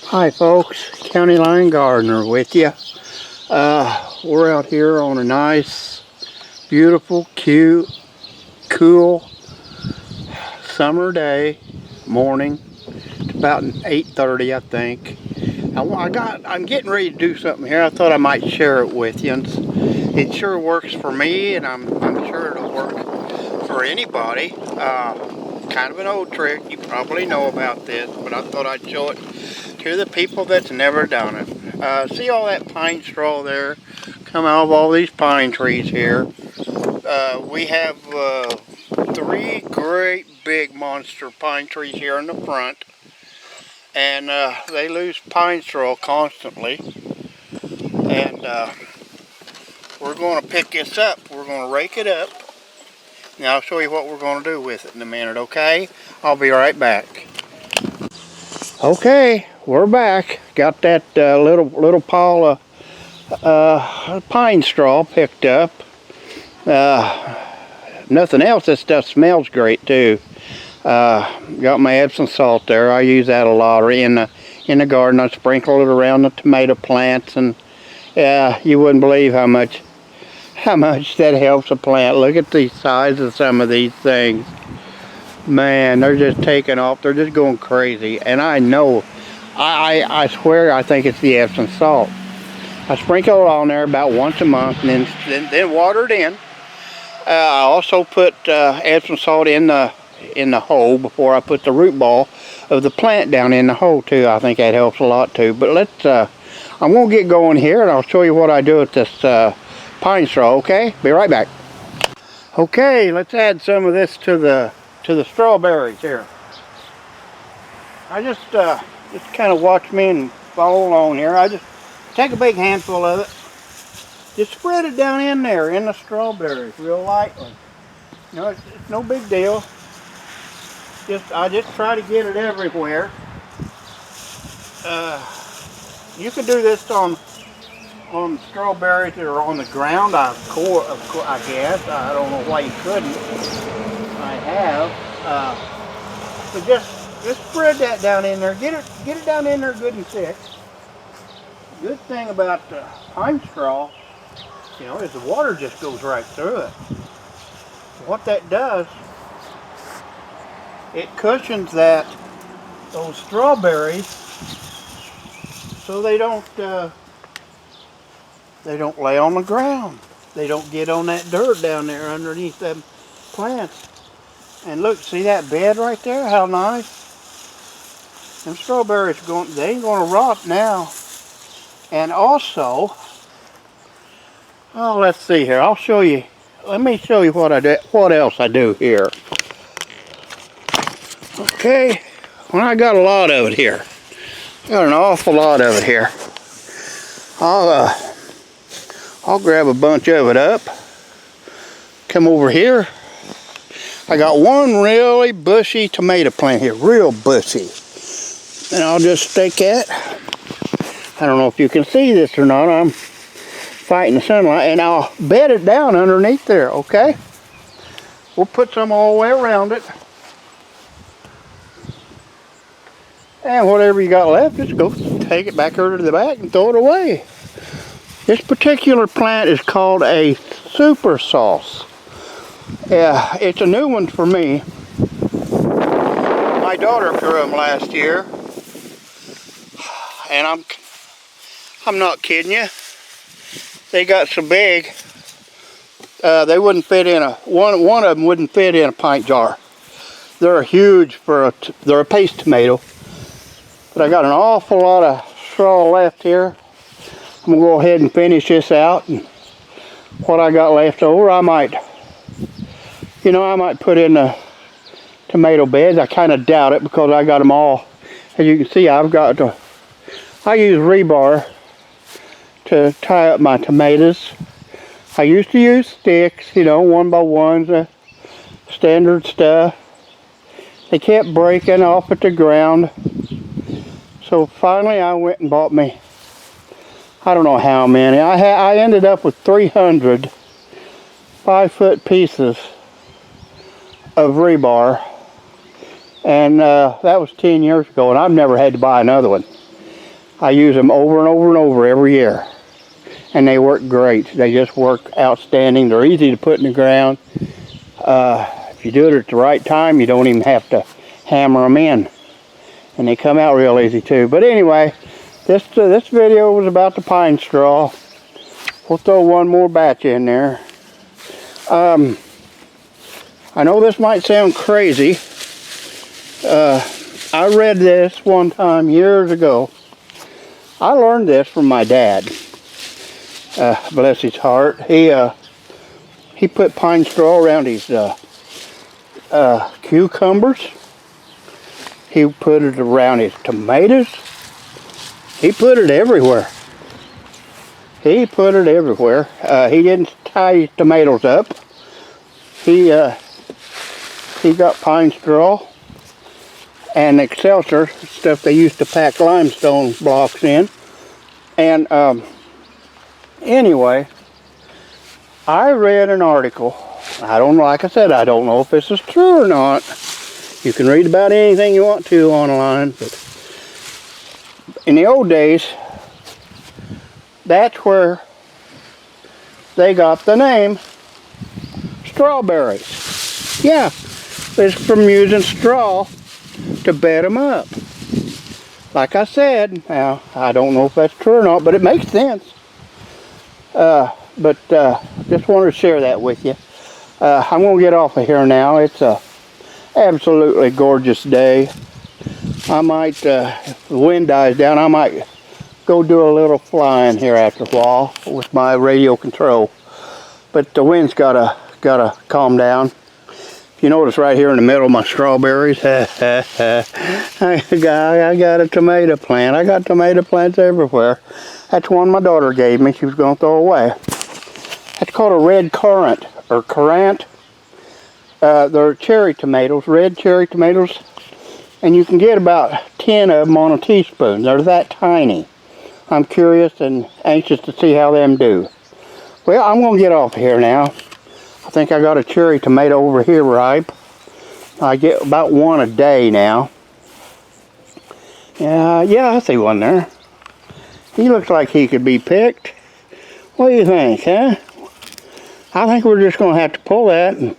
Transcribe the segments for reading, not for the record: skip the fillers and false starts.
Hi folks, County Line Gardener with you. We're out here on a nice, beautiful, cute, cool summer day morning. It's about 8:30, I think. I'm getting ready to do something here. I thought I might share it with you. And it sure works for me, and I'm sure it'll work for anybody. Kind of an old trick. You probably know about this, but I thought I'd show it to the people that's never done it. See all that pine straw there come out of all these pine trees here. We have 3 great big monster pine trees here in the front, and they lose pine straw constantly. And we're going to pick this up. We're going to rake it up. Now I'll show you what we're going to do with it in a minute, okay? I'll be right back. Okay, we're back. Got that little pile of pine straw picked up. Nothing else, this stuff smells great too. Got my Epsom salt there. I use that a lot in the garden. I sprinkle it around the tomato plants, and you wouldn't believe how much that helps a plant. Look at the size of some of these things. Man, they're just taking off. They're just going crazy. And I know, I swear, I think it's the Epsom salt. I sprinkle it on there about once a month, and then water it in. I also put Epsom salt in the hole before I put the root ball of the plant down in the hole too. I think that helps a lot too. But I'm gonna get going here, and I'll show you what I do with this pine straw. Okay, be right back. Okay, let's add some of this to the strawberries here. I just kind of watch me and follow along here. I just take a big handful of it, just spread it down in there in the strawberries real lightly. You know, it's no big deal. I just try to get it everywhere. You can do this on strawberries that are on the ground. Of course, I guess. I don't know why you couldn't. I have. So just spread that down in there. Get it down in there good and thick. Good thing about the pine straw, you know, is the water just goes right through it. What that does, it cushions those strawberries so they don't lay on the ground. They don't get on that dirt down there underneath them plants. And look, see that bed right there? How nice. Them strawberries they ain't gonna rot now. And also, oh, let's see here. I'll show you. Let me show you what else I do here. Okay, well, I got a lot of it here. Got an awful lot of it here. I'll grab a bunch of it up. Come over here. I got one really bushy tomato plant here, real bushy. And I'll just stake that. I don't know if you can see this or not. I'm fighting the sunlight, and I'll bed it down underneath there, okay? We'll put some all the way around it. And whatever you got left, just go take it back over to the back and throw it away. This particular plant is called a super sauce. Yeah, it's a new one for me. My daughter grew them last year, and I'm not kidding you. They got so big, they wouldn't fit in one of them wouldn't fit in a pint jar. They're huge they're a paste tomato. But I got an awful lot of straw left here. I'm gonna go ahead and finish this out, and what I got left over, I might put in the tomato beds. I kind of doubt it because I got them all. As you can see, I use rebar to tie up my tomatoes. I used to use sticks, 1x1s, standard stuff. They kept breaking off at the ground. So finally I went and bought me, I don't know how many. I ended up with 300 5-foot pieces of rebar. And that was 10 years ago, and I've never had to buy another one. I use them over and over and over every year. And they work great. They just work outstanding. They're easy to put in the ground. If you do it at the right time, you don't even have to hammer them in. And they come out real easy too. But anyway, this video was about the pine straw. We'll throw one more batch in there. I know this might sound crazy. I read this one time years ago. I learned this from my dad. Bless his heart. He put pine straw around his cucumbers. He put it around his tomatoes. He put it everywhere. He put it everywhere. He didn't tie his tomatoes up. He got pine straw and Excelsior, stuff they used to pack limestone blocks in. And anyway, I read an article. I don't know, like I said, I don't know if this is true or not. You can read about anything you want to online, but in the old days, that's where they got the name strawberries. Yeah, it's from using straw to bed them up. Like I said, now I don't know if that's true or not, but it makes sense. Just wanted to share that with you. I'm going to get off of here now. It's a absolutely gorgeous day. I might, if the wind dies down, I might go do a little flying here after a while with my radio control. But the wind's gotta calm down. If you notice right here in the middle of my strawberries, I got a tomato plant. I got tomato plants everywhere. That's one my daughter gave me. She was going to throw away. That's called a red currant or currant. They're cherry tomatoes, red cherry tomatoes, and you can get about 10 of them on a teaspoon. They're that tiny. I'm curious and anxious to see how them do. Well, I'm going to get off here now. I think I got a cherry tomato over here ripe. I get about one a day now. Yeah, I see one there. He looks like he could be picked. What do you think, huh? I think we're just going to have to pull that and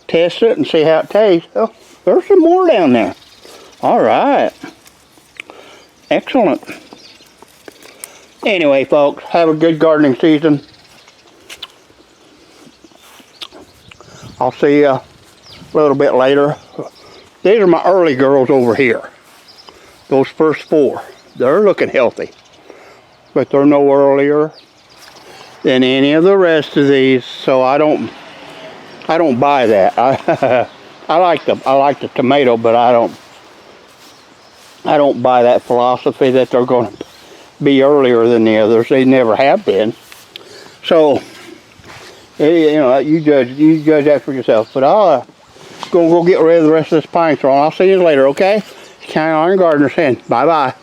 test it and see how it tastes. Oh, there's some more down there. All right. Excellent. Anyway, folks, have a good gardening season. I'll see you a little bit later. These are my early girls over here. Those first four. They're looking healthy. But they're no earlier than any of the rest of these, so I don't buy that. I like the tomato, but I don't buy that philosophy that they're going to be earlier than the others. They never have been. So, you know, you judge that for yourself. But I'll go get rid of the rest of this pine straw. I'll see you later, okay? County Iron Gardener saying bye-bye.